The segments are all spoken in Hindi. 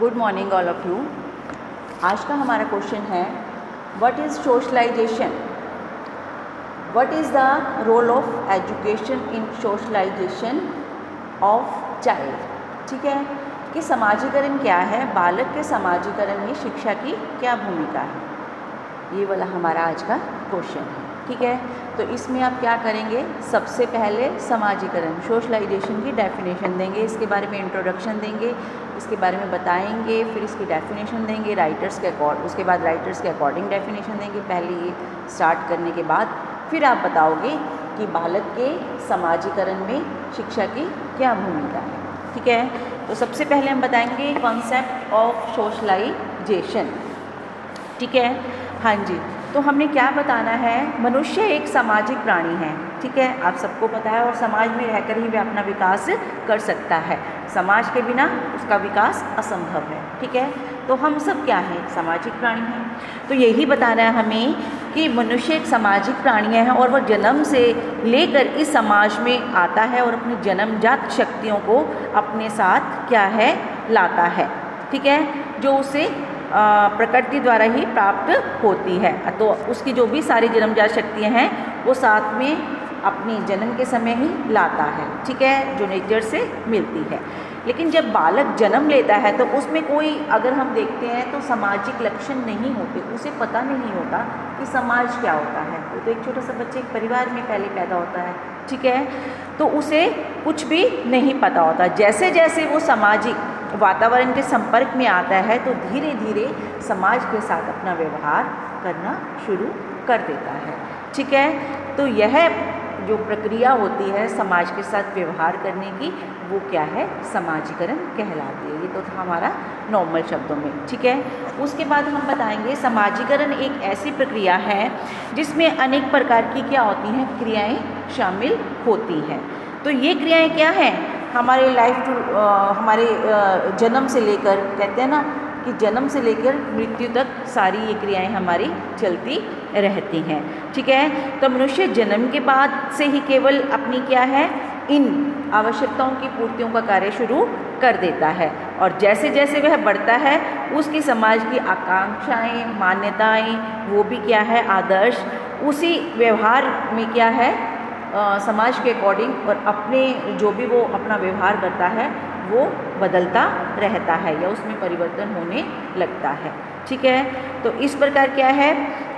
Good morning all of you. आज का हमारा क्वेश्चन है what is socialization, what is the role of education in socialization of child. ठीक है, कि समाजीकरण क्या है, बालक के समाजीकरण में शिक्षा की क्या भूमिका है, ये वाला हमारा आज का क्वेश्चन है। ठीक है, तो इसमें आप क्या करेंगे, सबसे पहले समाजीकरण सोशलाइजेशन की डेफिनेशन देंगे, इसके बारे में इंट्रोडक्शन देंगे, इसके बारे में बताएंगे, फिर इसकी डेफिनेशन देंगे राइटर्स के उसके बाद राइटर्स के अकॉर्डिंग डेफिनेशन देंगे। पहले ये स्टार्ट करने के बाद फिर आप बताओगे कि बालक के समाजीकरण में शिक्षा की क्या भूमिका है। ठीक है, तो सबसे पहले हम बताएंगे कॉन्सेप्ट ऑफ सोशलाइजेशन। ठीक है, हाँ जी, तो हमने क्या बताना है, मनुष्य एक सामाजिक प्राणी है। ठीक है, आप सबको पता है, और समाज में रहकर ही वह अपना विकास कर सकता है, समाज के बिना उसका विकास असंभव है। ठीक है, तो हम सब क्या हैं, सामाजिक प्राणी हैं। तो यही बताना है हमें कि मनुष्य एक सामाजिक प्राणी है और वह जन्म से लेकर इस समाज में आता है और अपनी जन्मजात शक्तियों को अपने साथ क्या है, लाता है। ठीक है, जो उसे प्रकृति द्वारा ही प्राप्त होती है, तो उसकी जो भी सारी जन्मजात शक्तियाँ हैं वो साथ में अपनी जन्म के समय ही लाता है। ठीक है, जो नेचर से मिलती है। लेकिन जब बालक जन्म लेता है तो उसमें कोई, अगर हम देखते हैं तो सामाजिक लक्षण नहीं होते, उसे पता नहीं होता कि समाज क्या होता है। तो एक छोटा सा बच्चे एक परिवार में पहले पैदा होता है। ठीक है, तो उसे कुछ भी नहीं पता होता। जैसे जैसे वो सामाजिक वातावरण के संपर्क में आता है तो धीरे धीरे समाज के साथ अपना व्यवहार करना शुरू कर देता है। ठीक है, तो यह जो प्रक्रिया होती है समाज के साथ व्यवहार करने की, वो क्या है, समाजीकरण कहलाती है। ये तो था हमारा नॉर्मल शब्दों में। ठीक है, उसके बाद हम बताएंगे समाजीकरण एक ऐसी प्रक्रिया है जिसमें अनेक प्रकार की क्या होती हैं, क्रियाएं शामिल होती हैं। तो ये क्रियाएं क्या हैं, हमारे हमारे जन्म से लेकर, कहते हैं ना कि जन्म से लेकर मृत्यु तक सारी ये क्रियाएं हमारी चलती रहती हैं। ठीक है, तो मनुष्य जन्म के बाद से ही केवल अपनी क्या है, इन आवश्यकताओं की पूर्तियों का कार्य शुरू कर देता है, और जैसे जैसे वह बढ़ता है उसकी समाज की आकांक्षाएं, मान्यताएं, वो भी क्या है, आदर्श उसी व्यवहार में क्या है, समाज के अकॉर्डिंग, और अपने जो भी वो अपना व्यवहार करता है वो बदलता रहता है या उसमें परिवर्तन होने लगता है। ठीक है, तो इस प्रकार क्या है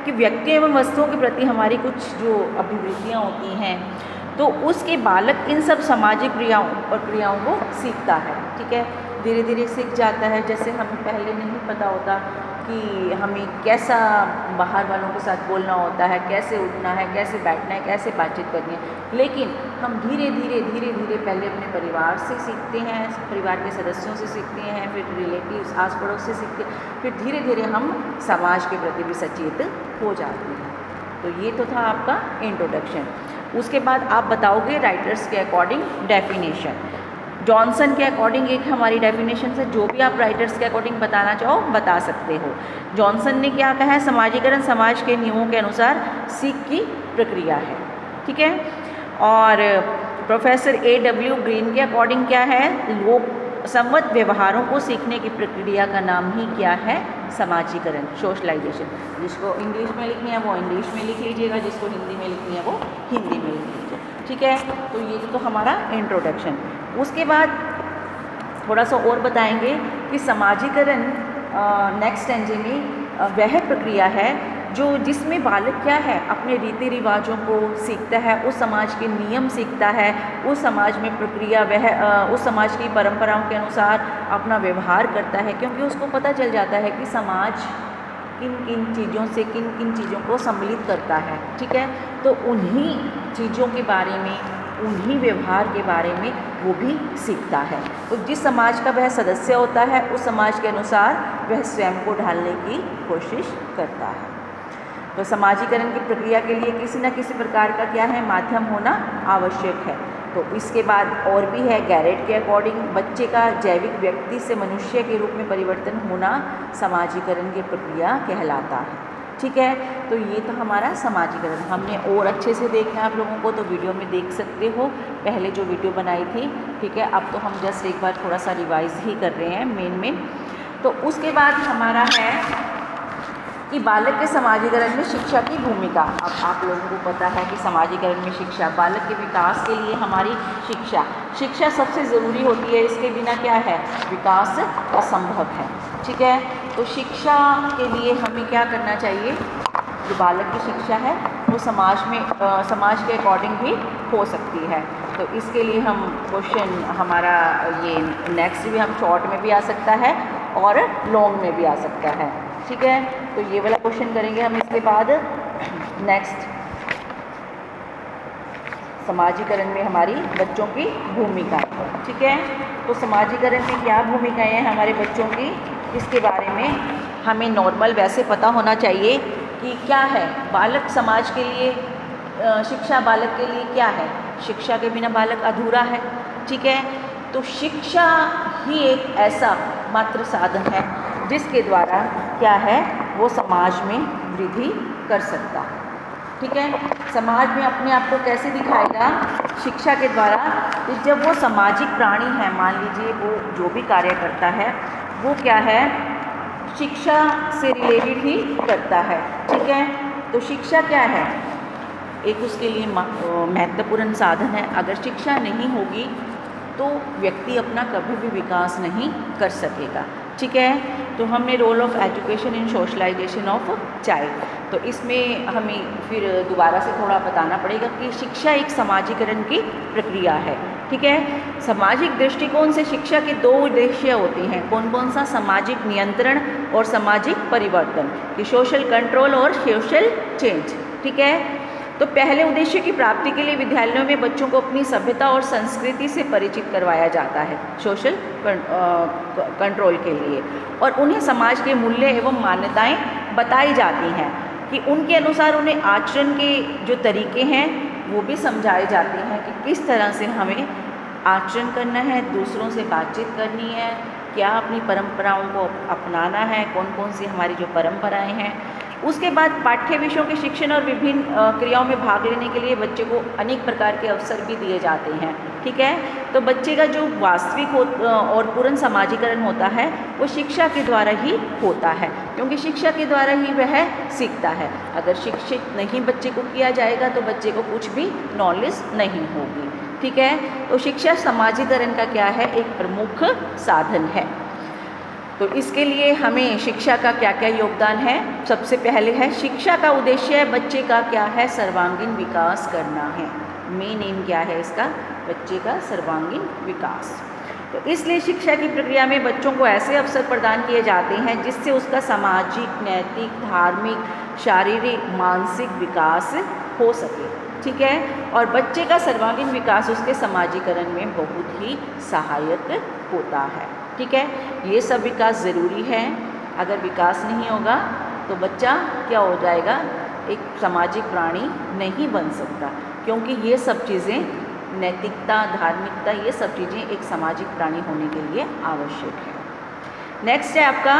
कि व्यक्ति एवं वस्तुओं के प्रति हमारी कुछ जो अभिवृत्तियाँ होती हैं, तो उसके बालक इन सब सामाजिक प्रक्रियाओं को सीखता है। ठीक है, धीरे धीरे सीख जाता है। जैसे हमें पहले नहीं पता होता कि हमें कैसा बाहर वालों के साथ बोलना होता है, कैसे उठना है, कैसे बैठना है, कैसे बातचीत करनी है, लेकिन हम धीरे धीरे पहले अपने परिवार से सीखते हैं, परिवार के सदस्यों से सीखते हैं, फिर रिलेटिव्स, आस पड़ोस से सीखते हैं, फिर धीरे धीरे हम समाज के प्रति भी सचेत हो जाते हैं। तो ये तो था आपका इंट्रोडक्शन। उसके बाद आप बताओगे राइटर्स के अकॉर्डिंग डेफिनेशन। जॉनसन के अकॉर्डिंग एक हमारी डेफिनेशन से, जो भी आप राइटर्स के अकॉर्डिंग बताना चाहो बता सकते हो। जॉनसन ने क्या कहा है, समाजीकरण समाज के नियमों के अनुसार सीख की प्रक्रिया है। ठीक है, और प्रोफेसर A.W. ग्रीन के अकॉर्डिंग क्या है, लोक संवत व्यवहारों को सीखने की प्रक्रिया का नाम ही क्या है, समाजीकरण, सोशलाइजेशन। जिसको इंग्लिश में लिखनी है वो इंग्लिश में लिख लीजिएगा, जिसको हिंदी में लिखनी है वो हिंदी में लिख लीजिए। ठीक है, तो ये तो हमारा इंट्रोडक्शन। उसके बाद थोड़ा सा और बताएंगे कि समाजीकरण नेक्स्ट स्टेंजे में वह प्रक्रिया है जो जिसमें बालक क्या है, अपने रीति रिवाजों को सीखता है, उस समाज के नियम सीखता है, उस समाज में प्रक्रिया, वह उस समाज की परंपराओं के अनुसार अपना व्यवहार करता है, क्योंकि उसको पता चल जाता है कि समाज किन किन चीज़ों से किन किन चीज़ों को सम्मिलित करता है। ठीक है, तो उन्हीं चीज़ों के बारे में, उन्हीं व्यवहार के बारे में वो भी सीखता है। तो जिस समाज का वह सदस्य होता है उस समाज के अनुसार वह स्वयं को ढालने की कोशिश करता है। तो समाजीकरण की प्रक्रिया के लिए किसी न किसी प्रकार का क्या है, माध्यम होना आवश्यक है। तो इसके बाद और भी है, गैरेट के अकॉर्डिंग बच्चे का जैविक व्यक्ति से मनुष्य के रूप में परिवर्तन होना समाजीकरण की प्रक्रिया कहलाता है। ठीक है, तो ये तो हमारा समाजीकरण। हमने और अच्छे से देखना है आप लोगों को तो वीडियो में देख सकते हो, पहले जो वीडियो बनाई थी। ठीक है, अब तो हम जस्ट एक बार थोड़ा सा रिवाइज ही कर रहे हैं मेन। तो उसके बाद हमारा है कि बालक के समाजीकरण में शिक्षा की भूमिका। अब आप लोगों को पता है कि समाजीकरण में शिक्षा, बालक के विकास के लिए हमारी शिक्षा सबसे ज़रूरी होती है। इसके बिना क्या है, विकास असंभव है। ठीक है, तो शिक्षा के लिए हमें क्या करना चाहिए, जो बालक की शिक्षा है वो समाज के अकॉर्डिंग भी हो सकती है। तो इसके लिए हम क्वेश्चन हमारा ये नेक्स्ट भी हम शॉर्ट में भी आ सकता है और लॉन्ग में भी आ सकता है। ठीक है, तो ये वाला क्वेश्चन करेंगे हम। इसके बाद नेक्स्ट समाजीकरण में हमारी बच्चों की भूमिका। ठीक है, तो समाजीकरण में क्या भूमिकाएं हैं हमारे बच्चों की, इसके बारे में हमें नॉर्मल वैसे पता होना चाहिए कि क्या है बालक समाज के लिए, शिक्षा बालक के लिए क्या है। शिक्षा के बिना बालक अधूरा है। ठीक है, तो शिक्षा ही एक ऐसा मात्र साधन है जिसके द्वारा क्या है वो समाज में वृद्धि कर सकता है। ठीक है, समाज में अपने आप को कैसे दिखाएगा, शिक्षा के द्वारा। जब वो सामाजिक प्राणी है, मान लीजिए वो जो भी कार्य करता है वो क्या है, शिक्षा से रिलेटेड ही करता है। ठीक है, तो शिक्षा क्या है, एक उसके लिए महत्वपूर्ण साधन है। अगर शिक्षा नहीं होगी तो व्यक्ति अपना कभी भी विकास नहीं कर सकेगा। ठीक है, तो हमने role of education in socialization of child, तो इसमें हमें फिर दोबारा से थोड़ा बताना पड़ेगा कि शिक्षा एक समाजीकरण की प्रक्रिया है। ठीक है, सामाजिक दृष्टिकोण से शिक्षा के दो उद्देश्य होते हैं। कौन कौन सा, सामाजिक नियंत्रण और सामाजिक परिवर्तन, कि सोशल कंट्रोल और सोशल चेंज। ठीक है, तो पहले उद्देश्य की प्राप्ति के लिए विद्यालयों में बच्चों को अपनी सभ्यता और संस्कृति से परिचित करवाया जाता है, सोशल कंट्रोल के लिए, और उन्हें समाज के मूल्य एवं मान्यताएं बताई जाती हैं कि उनके अनुसार उन्हें आचरण के जो तरीके हैं वो भी समझाए जाते हैं कि किस तरह से हमें आचरण करना है, दूसरों से बातचीत करनी है, क्या अपनी परंपराओं को अपनाना है, कौन कौन सी हमारी जो परंपराएं हैं। उसके बाद पाठ्य विषयों के शिक्षण और विभिन्न क्रियाओं में भाग लेने के लिए बच्चे को अनेक प्रकार के अवसर भी दिए जाते हैं। ठीक है, तो बच्चे का जो वास्तविक और पूर्ण समाजीकरण होता है वो शिक्षा के द्वारा ही होता है, क्योंकि शिक्षा के द्वारा ही वह सीखता है। अगर शिक्षित नहीं बच्चे को किया जाएगा तो बच्चे को कुछ भी नॉलेज नहीं होगी। ठीक है, तो शिक्षा समाजीकरण का क्या है, एक प्रमुख साधन है। तो इसके लिए हमें शिक्षा का क्या क्या योगदान है, सबसे पहले है शिक्षा का उद्देश्य बच्चे का क्या है, सर्वांगीण विकास करना है। मेन एम क्या है इसका, बच्चे का सर्वांगीण विकास। तो इसलिए शिक्षा की प्रक्रिया में बच्चों को ऐसे अवसर प्रदान किए जाते हैं जिससे उसका सामाजिक, नैतिक, धार्मिक, शारीरिक, मानसिक विकास हो सके। ठीक है, और बच्चे का सर्वांगीण विकास उसके समाजीकरण में बहुत ही सहायक होता है। ठीक है, ये सब विकास ज़रूरी है। अगर विकास नहीं होगा तो बच्चा क्या हो जाएगा, एक सामाजिक प्राणी नहीं बन सकता, क्योंकि ये सब चीज़ें, नैतिकता, धार्मिकता, ये सब चीज़ें एक सामाजिक प्राणी होने के लिए आवश्यक है। नेक्स्ट है आपका,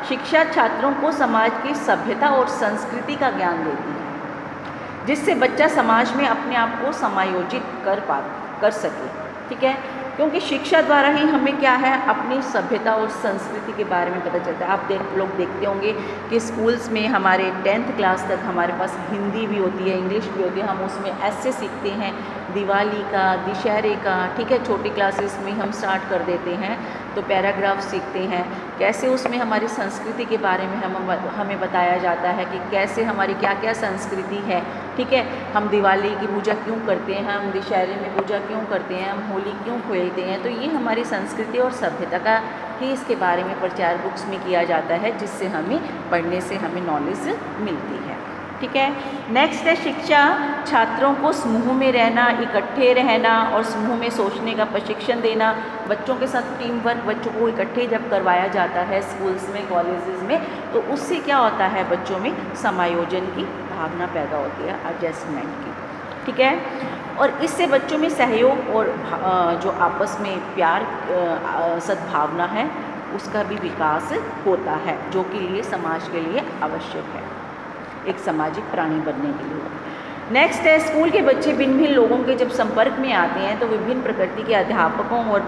शिक्षा छात्रों को समाज की सभ्यता और संस्कृति का ज्ञान देती है, जिससे बच्चा समाज में अपने आप को समायोजित कर सके। ठीक है, क्योंकि शिक्षा द्वारा ही हमें क्या है, अपनी सभ्यता और संस्कृति के बारे में पता चलता है। आप लोग देखते होंगे कि स्कूल्स में हमारे 10th क्लास तक हमारे पास हिंदी भी होती है, इंग्लिश भी होती है, हम उसमें ऐसे सीखते हैं, दिवाली का, दशहरे का। ठीक है, छोटी क्लासेस में हम स्टार्ट कर देते हैं तो पैराग्राफ सीखते हैं, कैसे उसमें हमारी संस्कृति के बारे में हमें बताया जाता है कि कैसे हमारी क्या क्या संस्कृति है। ठीक है, हम दिवाली की पूजा क्यों करते हैं, हम दशहरे में पूजा क्यों करते हैं, हम होली क्यों खेलते हैं। तो ये हमारी संस्कृति और सभ्यता का ही इसके बारे में प्रचार बुक्स में किया जाता है, जिससे हमें पढ़ने से हमें नॉलेज मिलती है। ठीक है, नेक्स्ट है शिक्षा छात्रों को समूह में रहना, इकट्ठे रहना और समूह में सोचने का प्रशिक्षण देना। बच्चों के साथ टीम वर्क बच्चों को इकट्ठे जब करवाया जाता है स्कूल्स में, कॉलेजेस में, तो उससे क्या होता है, बच्चों में समायोजन की भावना पैदा होती है, एडजस्टमेंट की। ठीक है, और इससे बच्चों में सहयोग और जो आपस में प्यार, सद्भावना है, उसका भी विकास होता है, जो कि लिए समाज के लिए आवश्यक है, एक सामाजिक प्राणी बनने के लिए। नेक्स्ट है, स्कूल के बच्चे भिन्न भिन्न लोगों के जब संपर्क में आते हैं तो विभिन्न प्रकृति के अध्यापकों और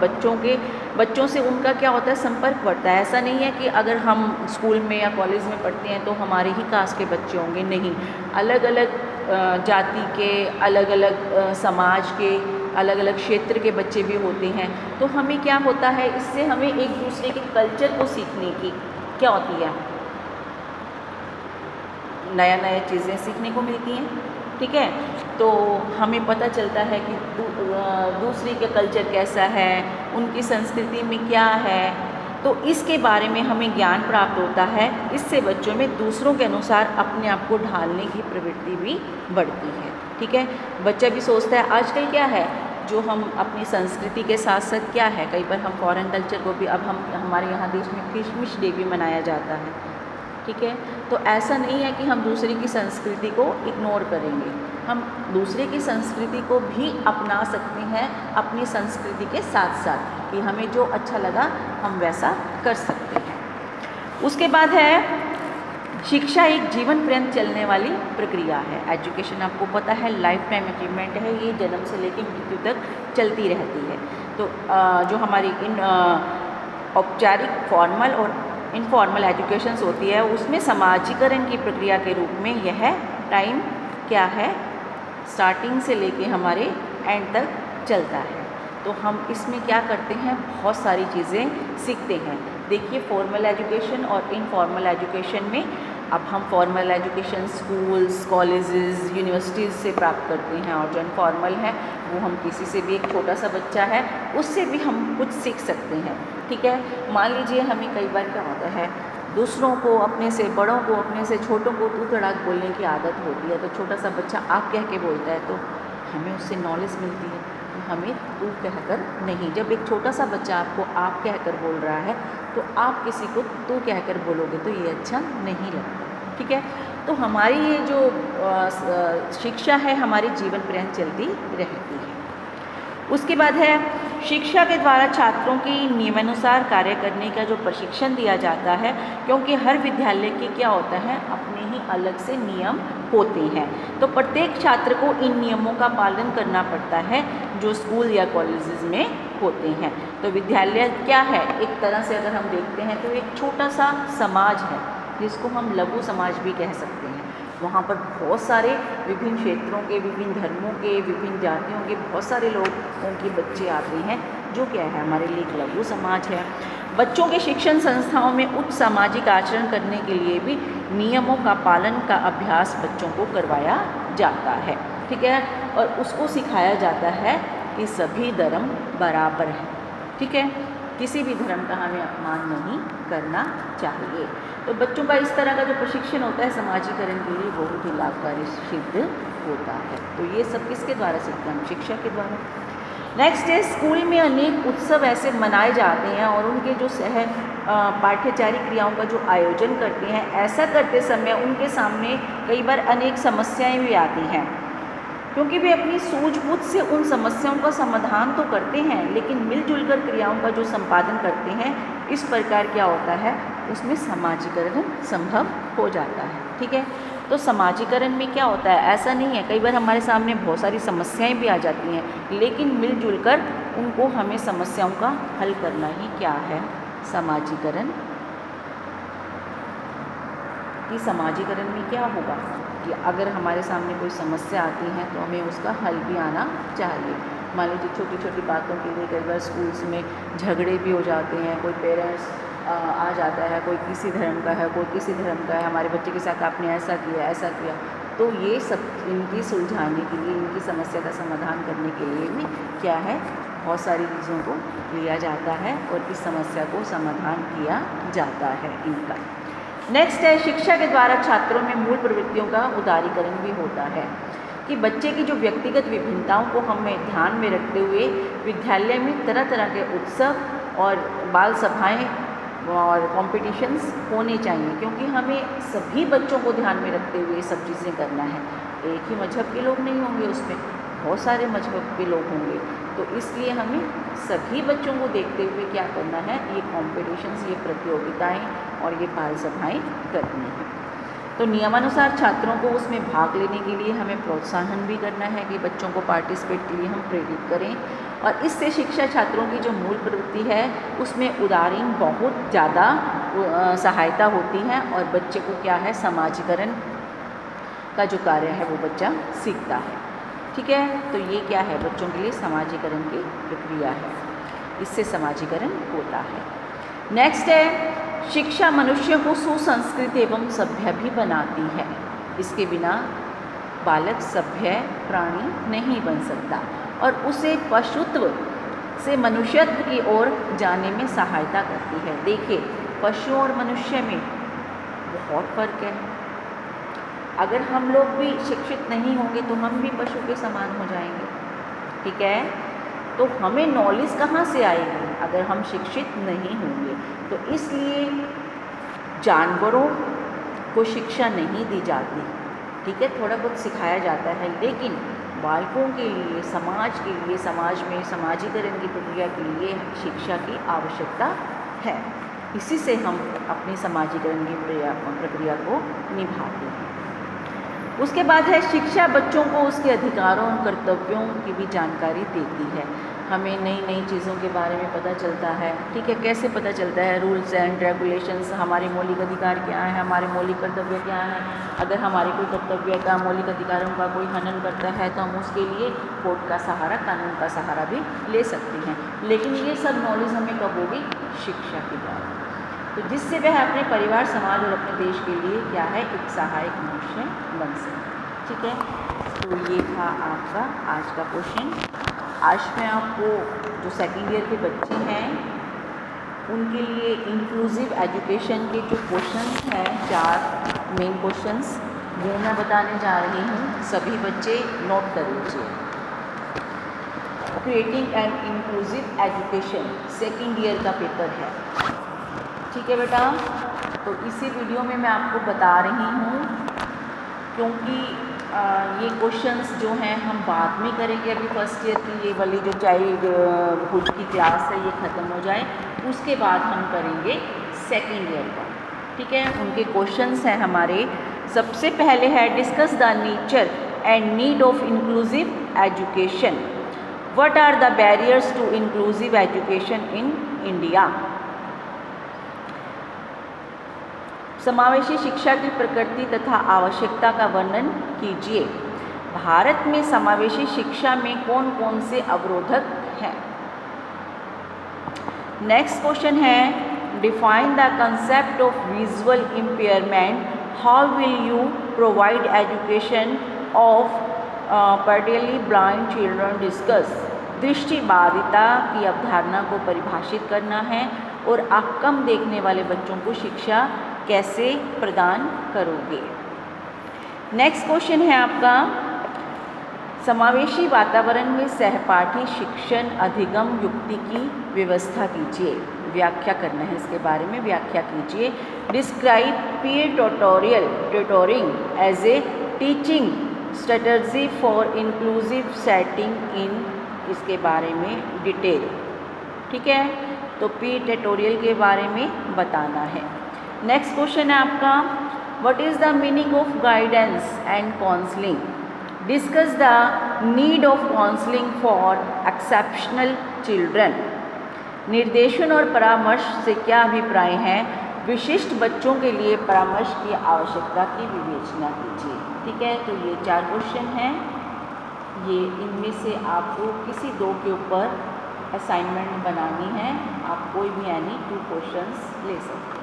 बच्चों से उनका क्या होता है, संपर्क बढ़ता है। ऐसा नहीं है कि अगर हम स्कूल में या कॉलेज में पढ़ते हैं तो हमारे ही कास्ट के बच्चे होंगे, नहीं, अलग अलग जाति के, अलग अलग समाज के, अलग अलग क्षेत्र के बच्चे भी होते हैं। तो हमें क्या होता है, इससे हमें एक दूसरे के कल्चर को सीखने की क्या होती है, नया नया चीज़ें सीखने को मिलती हैं। ठीक है, तो हमें पता चलता है कि दूसरे का कल्चर कैसा है, उनकी संस्कृति में क्या है, तो इसके बारे में हमें ज्ञान प्राप्त होता है। इससे बच्चों में दूसरों के अनुसार अपने आप को ढालने की प्रवृत्ति भी बढ़ती है। ठीक है, बच्चा भी सोचता है, आजकल क्या है, जो हम अपनी संस्कृति के साथ साथ क्या है, कई बार हम फॉरेन कल्चर को भी, अब हमारे यहाँ देश में क्रिसमस डे भी मनाया जाता है। ठीक है, तो ऐसा नहीं है कि हम दूसरे की संस्कृति को इग्नोर करेंगे, हम दूसरे की संस्कृति को भी अपना सकते हैं अपनी संस्कृति के साथ साथ, कि हमें जो अच्छा लगा हम वैसा कर सकते हैं। उसके बाद है, शिक्षा एक जीवन पर्यंत चलने वाली प्रक्रिया है। एजुकेशन आपको पता है लाइफ टाइम अचीवमेंट है, ये जन्म से लेकर मृत्यु तक चलती रहती है। तो जो हमारी औपचारिक फॉर्मल और इनफॉर्मल एजुकेशंस होती है, उसमें समाजीकरण की प्रक्रिया के रूप में यह टाइम क्या है, स्टार्टिंग से लेके हमारे एंड तक चलता है। तो हम इसमें क्या करते हैं, बहुत सारी चीज़ें सीखते हैं। देखिए, फॉर्मल एजुकेशन और इनफॉर्मल एजुकेशन में, अब हम formal education schools, colleges, universities से प्राप्त करते हैं, और जो इनफॉर्मल है वो हम किसी से भी, एक छोटा सा बच्चा है उससे भी हम कुछ सीख सकते हैं। ठीक है, मान लीजिए हमें कई बार क्या होता है, दूसरों को, अपने से बड़ों को, अपने से छोटों को तू तड़ाक बोलने की आदत होती है। तो छोटा सा बच्चा आप कह के बोलता है तो हमें उससे नॉलेज मिलती है, हमें तू कहकर नहीं। जब एक छोटा सा बच्चा आपको आप कहकर बोल रहा है तो आप किसी को तू कहकर बोलोगे तो ये अच्छा नहीं लगता। ठीक है, तो हमारी ये जो शिक्षा है हमारे जीवन पर्यंत चलती रहती है। उसके बाद है, शिक्षा के द्वारा छात्रों की नियमानुसार कार्य करने का जो प्रशिक्षण दिया जाता है, क्योंकि हर विद्यालय के क्या होता है, अपने ही अलग से नियम होते हैं। तो प्रत्येक छात्र को इन नियमों का पालन करना पड़ता है जो स्कूल या कॉलेजेस में होते हैं। तो विद्यालय क्या है, एक तरह से अगर हम देखते हैं तो एक छोटा सा समाज है, जिसको हम लघु समाज भी कह सकते हैं। वहाँ पर बहुत सारे विभिन्न क्षेत्रों के, विभिन्न धर्मों के, विभिन्न जातियों के बहुत सारे लोग उनके बच्चे आते हैं, जो क्या है, हमारे लिए एक लघु समाज है। बच्चों के शिक्षण संस्थाओं में उच्च सामाजिक आचरण करने के लिए भी नियमों का पालन का अभ्यास बच्चों को करवाया जाता है। ठीक है, और उसको सिखाया जाता है कि सभी धर्म बराबर है। ठीक है, किसी भी धर्म का हमें अपमान नहीं करना चाहिए। तो बच्चों का इस तरह का जो प्रशिक्षण होता है समाजीकरण के लिए बहुत ही लाभकारी सिद्ध होता है। तो ये सब किसके द्वारा सीखते हैं हम, शिक्षा के द्वारा। नेक्स्ट है, स्कूल में अनेक उत्सव ऐसे मनाए जाते हैं और उनके जो पाठ्यचारी क्रियाओं का जो आयोजन करते हैं, ऐसा करते समय उनके सामने कई बार अनेक समस्याएं भी आती हैं, क्योंकि वे अपनी सूझबूझ से उन समस्याओं का समाधान तो करते हैं, लेकिन मिलजुल कर क्रियाओं का जो संपादन करते हैं, इस प्रकार क्या होता है, उसमें समाजीकरण संभव हो जाता है। ठीक है, तो समाजीकरण में क्या होता है, ऐसा नहीं है, कई बार हमारे सामने बहुत सारी समस्याएं भी आ जाती हैं, लेकिन मिलजुल कर उनको हमें समस्याओं का हल करना ही क्या है, समाजीकरण। कि समाजीकरण में क्या होगा कि अगर हमारे सामने कोई समस्या आती है तो हमें उसका हल भी आना चाहिए। मान लीजिए छोटी छोटी बातों के लिए कई बार स्कूल्स में झगड़े भी हो जाते हैं, कोई पेरेंट्स आ जाता है, कोई किसी धर्म का है, कोई किसी धर्म का है, हमारे बच्चे के साथ आपने ऐसा किया ऐसा किया, तो ये सब इनकी सुलझाने के लिए, इनकी समस्या का समाधान करने के लिए भी क्या है, बहुत सारी चीज़ों को लिया जाता है और इस समस्या को समाधान किया जाता है इनका। नेक्स्ट है, शिक्षा के द्वारा छात्रों में मूल प्रवृत्तियों का उदारीकरण भी होता है, कि बच्चे की जो व्यक्तिगत विभिन्नताओं को हमें ध्यान में रखते हुए विद्यालय में तरह तरह के उत्सव और बाल सभाएं और कॉम्पिटिशन्स होने चाहिए, क्योंकि हमें सभी बच्चों को ध्यान में रखते हुए सब चीज़ें करना है। एक ही मजहब के लोग नहीं होंगे, उसमें बहुत सारे मजहब के लोग होंगे, तो इसलिए हमें सभी बच्चों को देखते हुए क्या करना है, ये कॉम्पिटिशन्स, ये प्रतियोगिताएं और ये बाल सभाएं करनी है। तो नियमानुसार छात्रों को उसमें भाग लेने के लिए हमें प्रोत्साहन भी करना है कि बच्चों को पार्टिसिपेट के लिए हम प्रेरित करें, और इससे शिक्षा छात्रों की जो मूल प्रवृत्ति है उसमें उदारीन बहुत ज़्यादा सहायता होती है, और बच्चे को क्या है, समाजीकरण का जो कार्य है वो बच्चा सीखता है। ठीक है, तो ये क्या है, बच्चों के लिए समाजीकरण की प्रक्रिया है, इससे समाजीकरण होता है। नेक्स्ट है, शिक्षा मनुष्य को सुसंस्कृत एवं सभ्य भी बनाती है। इसके बिना बालक सभ्य प्राणी नहीं बन सकता और उसे पशुत्व से मनुष्यत्व की ओर जाने में सहायता करती है। देखिए, पशु और मनुष्य में बहुत फर्क है। अगर हम लोग भी शिक्षित नहीं होंगे तो हम भी पशु के समान हो जाएंगे। ठीक है, तो हमें नॉलेज कहाँ से आएगी अगर हम शिक्षित नहीं होंगे। तो इसलिए जानवरों को शिक्षा नहीं दी जाती। ठीक है, थोड़ा बहुत सिखाया जाता है, लेकिन बालकों के लिए, समाज के लिए, समाज में समाजीकरण की प्रक्रिया के लिए शिक्षा की आवश्यकता है। इसी से हम अपनी समाजीकरण की प्रक्रिया को निभाते हैं। उसके बाद है, शिक्षा बच्चों को उसके अधिकारों और कर्तव्यों की भी जानकारी देती है। हमें नई नई चीज़ों के बारे में पता चलता है। ठीक है, कैसे पता चलता है, रूल्स एंड रेगुलेशंस, हमारे मौलिक अधिकार क्या हैं, हमारे मौलिक कर्तव्य क्या हैं। अगर हमारे कोई कर्तव्य का, मौलिक अधिकारों का कोई हनन करता है तो हम उसके लिए कोर्ट का सहारा, कानून का सहारा भी ले सकते हैं। लेकिन ये सब नॉलेज हमें कब होगी, शिक्षा के द्वारा, तो जिससे वह अपने परिवार, समाज और अपने देश के लिए क्या है, एक सहायक मनुष्य बन सके। ठीक है, तो ये था आपका आज का क्वेश्चन। आज मैं आपको जो सेकेंड ईयर के बच्चे हैं उनके लिए इंक्लूसिव एजुकेशन के जो क्वेश्चंस हैं, 4 मेन क्वेश्चंस, वो मैं बताने जा रही हूँ। सभी बच्चे नोट कर लीजिए। Creating an inclusive education second year का पेपर है। ठीक है बेटा, तो इसी वीडियो में मैं आपको बता रही हूँ, क्योंकि ये क्वेश्चंस जो हैं हम बाद में करेंगे। अभी फर्स्ट ईयर की ये वाली जो चाइल्डहुड की क्लास है ये ख़त्म हो जाए, उसके बाद हम करेंगे सेकेंड ईयर का। ठीक है, उनके क्वेश्चंस हैं हमारे। सबसे पहले है, discuss the nature and need of inclusive education. What are the barriers to inclusive education in India. समावेशी शिक्षा की प्रकृति तथा आवश्यकता का वर्णन कीजिए। भारत में समावेशी शिक्षा में कौन कौन से अवरोधक हैं। नेक्स्ट क्वेश्चन है, define the concept of visual impairment. How will you provide education of particularly blind children. Discuss. दृष्टिबाधिता की अवधारणा को परिभाषित करना है और आप कम देखने वाले बच्चों को शिक्षा कैसे प्रदान करोगे। नेक्स्ट क्वेश्चन है आपका, समावेशी वातावरण में सहपाठी शिक्षण अधिगम युक्ति की व्यवस्था कीजिए। व्याख्या करना है, इसके बारे में व्याख्या कीजिए। Describe peer tutoring as a teaching strategy for inclusive setting in. इसके बारे में डिटेल। ठीक है, तो पीयर ट्यूटोरियल के बारे में बताना है। नेक्स्ट क्वेश्चन है आपका, what is the meaning of guidance and counselling. Discuss the need of counselling for exceptional children. निर्देशन और परामर्श से क्या अभिप्राय हैं। विशिष्ट बच्चों के लिए परामर्श की आवश्यकता की विवेचना कीजिए। ठीक है, तो ये 4 क्वेश्चन हैं। ये इनमें से आपको किसी 2 के ऊपर असाइनमेंट बनानी है। आप कोई भी यानी 2 क्वेश्चंस ले सकते हैं।